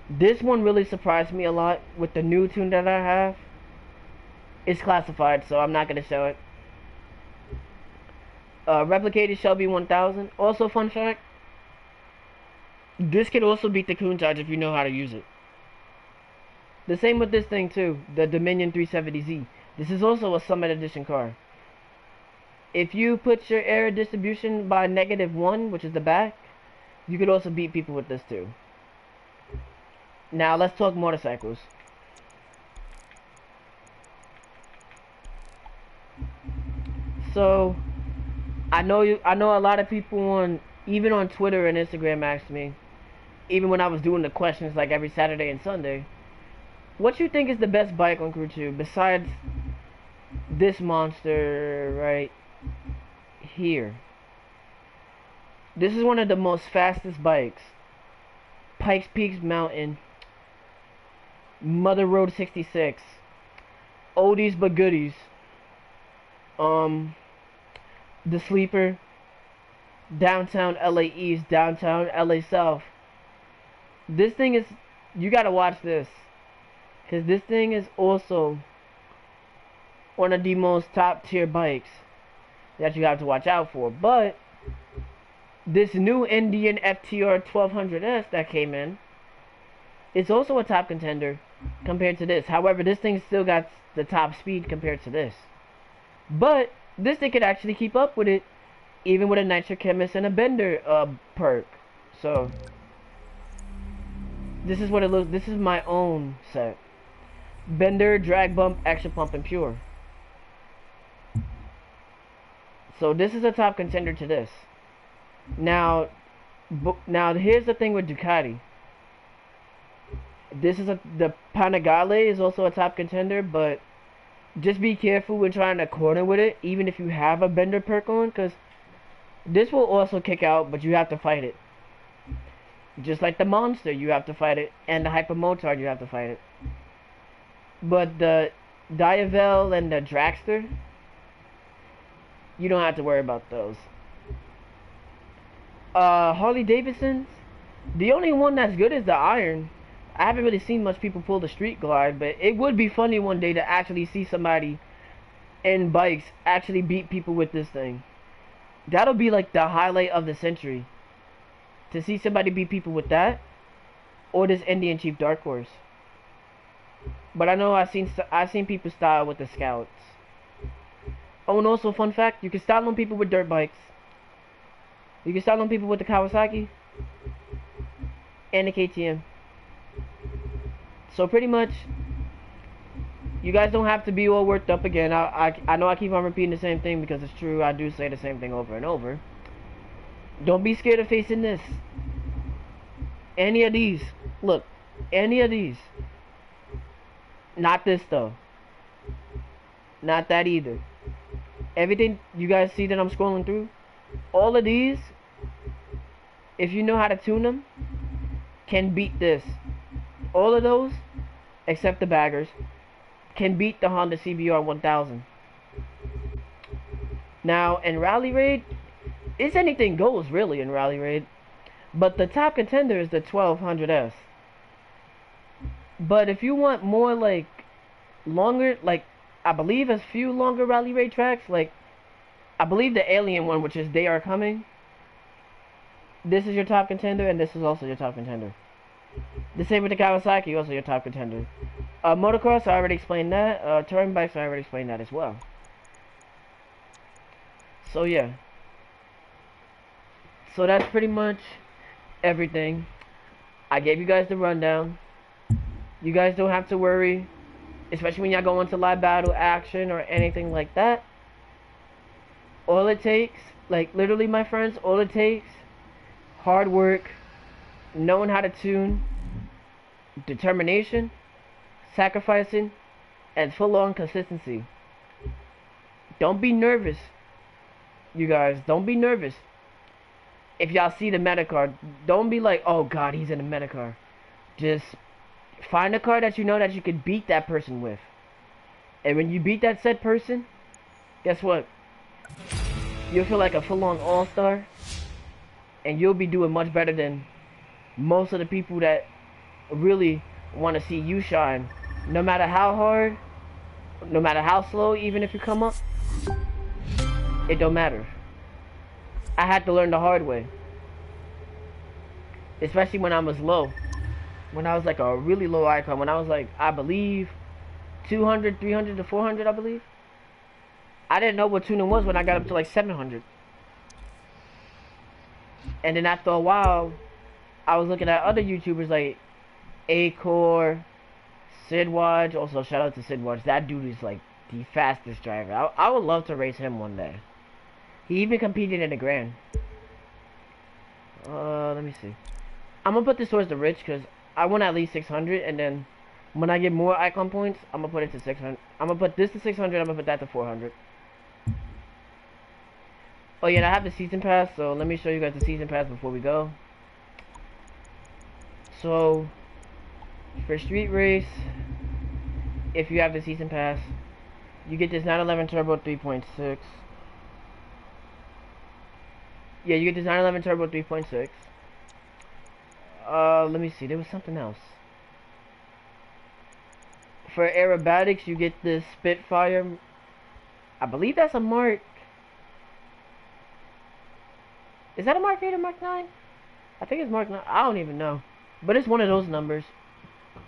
B: This one really surprised me a lot with the new tune that I have. It's classified, so I'm not going to show it. Replicated Shelby 1000. Also, fun fact, this can also beat the Countach if you know how to use it. The same with this thing too, the Dominion 370Z. This is also a Summit Edition car. If you put your air distribution by -1, which is the back, you could also beat people with this too. Now let's talk motorcycles. So I know a lot of people even on Twitter and Instagram asked me, even when I was doing the questions like every Saturday and Sunday, what you think is the best bike on Crew 2 besides this monster right here? This is one of the most fastest bikes. Pikes Peak Mountain, Mother Road 66, oldies but goodies. The Sleeper, Downtown LA East, Downtown LA South. This thing is, you gotta watch this, because this thing is also one of the most top tier bikes that you have to watch out for. But this new Indian FTR 1200S that came in is also a top contender compared to this. However, this thing still got the top speed compared to this. But this thing could actually keep up with it, even with a Nitro Chemist and a Bender perk. So this is what it looks. This is my own set: Bender, Drag Bump, Action Pump, and Pure. So this is a top contender to this. Now here's the thing with Ducati. This is the Panigale is also a top contender, but just be careful when trying to corner with it, even if you have a Bender perk on, because this will also kick out, but you have to fight it. Just like the Monster, you have to fight it, and the Hyper Motard, you have to fight it. But the Diavel and the Dragster, you don't have to worry about those. Harley Davidson's, the only one that's good is the Iron. I haven't really seen much people pull the Street Glide, but it would be funny one day to actually see somebody in bikes actually beat people with this thing. That'll be like the highlight of the century. To see somebody beat people with that, or this Indian Chief Dark Horse. But I know I've seen people style with the Scouts. Oh, and also fun fact, you can style on people with dirt bikes. You can style on people with the Kawasaki and the KTM. So pretty much, you guys don't have to be all worked up again. I know I keep on repeating the same thing because it's true. I do say the same thing over and over. Don't be scared of facing this. Any of these. Look, any of these. Not this though. Not that either. Everything you guys see that I'm scrolling through, all of these, if you know how to tune them, can beat this. All of those, except the baggers, can beat the Honda CBR 1000. Now, in Rally Raid, it's anything goes really in Rally Raid, but the top contender is the 1200S. But if you want more like longer, like I believe a few longer Rally Raid tracks, like I believe the Alien one, which is They Are Coming, this is your top contender, and this is also your top contender. The same with the Kawasaki, also your top contender. Motocross, I already explained that. Touring bikes, I already explained that as well. So yeah. So that's pretty much everything. I gave you guys the rundown. You guys don't have to worry, especially when y'all go into live battle action or anything like that. All it takes, like literally my friends, all it takes, hard work, knowing how to tune, determination, sacrificing, and full-on consistency. Don't be nervous, you guys. Don't be nervous. If y'all see the meta card, don't be like, oh god, he's in a meta card. Just find a card that you know that you can beat that person with. And when you beat that said person, guess what? You'll feel like a full-on all-star. And you'll be doing much better than most of the people that really want to see you shine. No matter how hard, no matter how slow, even if you come up, it don't matter. I had to learn the hard way. Especially when I was low. When I was like a really low icon. When I was like, I believe, 200, 300 to 400, I believe. I didn't know what tuning was when I got up to like 700. And then after a while, I was looking at other YouTubers like A-Core, Sidwatch. Also, shout out to Sidwatch. That dude is like the fastest driver. I would love to race him one day. He even competed in the Gran. Let me see. I'm gonna put this towards the rich because I want at least 600, and then when I get more icon points, I'm gonna put it to 600. I'm gonna put this to 600. I'm gonna put that to 400. Oh yeah, and I have the season pass, so let me show you guys the season pass before we go. So for Street Race, if you have the season pass, you get this 911 Turbo 3.6. Yeah, you get this 911 Turbo 3.6. Let me see, there was something else. For aerobatics, you get this Spitfire. I believe that's a Mark. Is that a Mark 8 or Mark 9? I think it's Mark 9. I don't even know. But it's one of those numbers.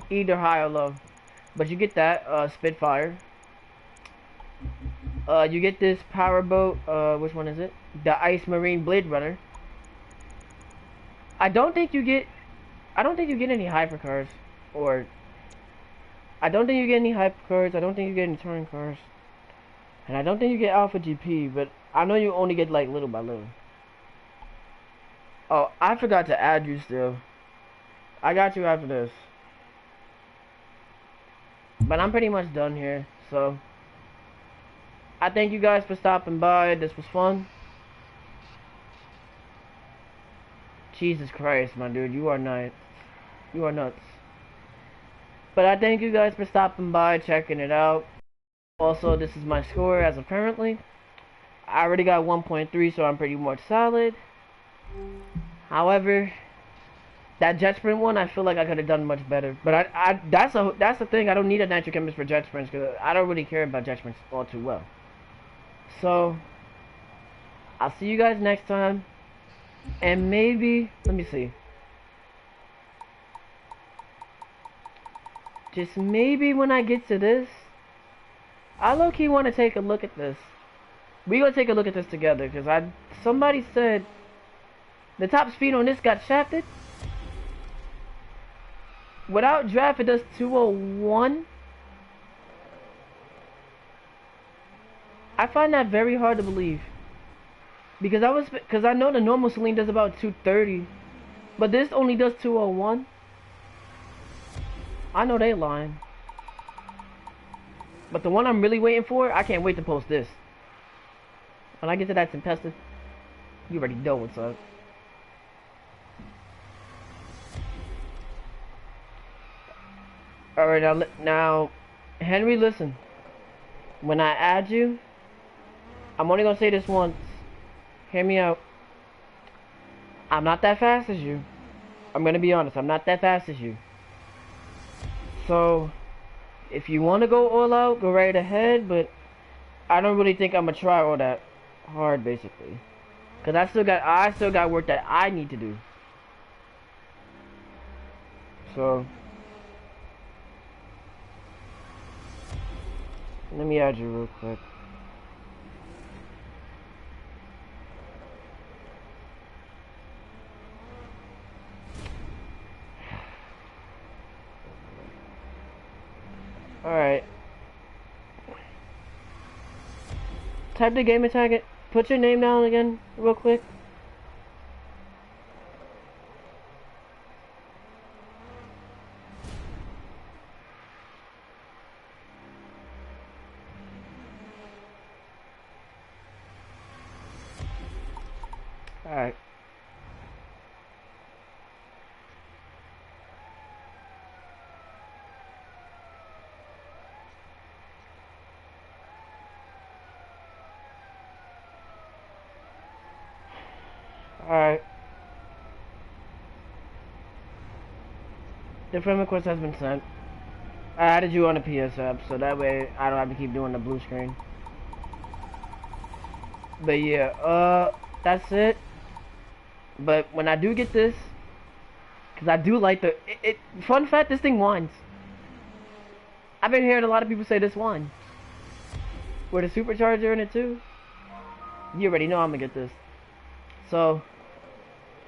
B: Either high or low. But you get that, Spitfire. You get this powerboat, which one is it? The Ice Marine Blade Runner. I don't think you get any hypercars. Or, I don't think you get any hypercars. I don't think you get any touring cars. And I don't think you get Alpha GP, but I know you only get like little by little. Oh, I forgot to add you still. I got you after this. But I'm pretty much done here, so I thank you guys for stopping by. This was fun. Jesus Christ, my dude, you are nuts. You are nuts. But I thank you guys for stopping by, checking it out. Also, this is my score as of currently. I already got 1.3, so I'm pretty much solid. However, that jet sprint one, I feel like I could have done much better. But that's the thing. I don't need a nitro chemist for jet sprints because I don't really care about jet sprints all too well. So, I'll see you guys next time. And maybe, let me see. Just maybe when I get to this, I low-key want to take a look at this. We gonna take a look at this together because somebody said the top speed on this got shafted. Without draft, it does 201. I find that very hard to believe because I know the normal Celine does about 230, but this only does 201. I know they lying, but the one I'm really waiting for, I can't wait to post this. When I get to that Tempesta, you already know what's up. Alright, now, Henry, listen. When I add you, I'm only gonna say this once. Hear me out. I'm not that fast as you. I'm gonna be honest, I'm not that fast as you. So, if you wanna go all out, go right ahead, but I don't really think I'm gonna try all that hard, basically. Cause I still got work that I need to do. So, let me add you real quick. Alright. Type the gamer tag it. Put your name down again, real quick. Alright. Alright. The friend request has been sent. I added you on the PS app, so that way I don't have to keep doing the blue screen. But yeah, that's it. But when I do get this, because I do like fun fact, this thing whines. I've been hearing a lot of people say this whine. With a supercharger in it too. You already know I'm gonna get this. So,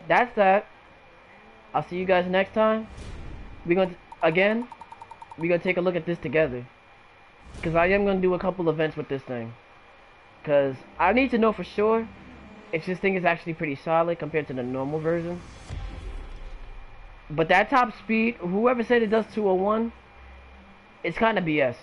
B: that's that. I'll see you guys next time. We're gonna take a look at this together. Because I am gonna do a couple events with this thing. Because I need to know for sure if this thing is actually pretty solid compared to the normal version. But that top speed, whoever said it does 201, it's kind of BS.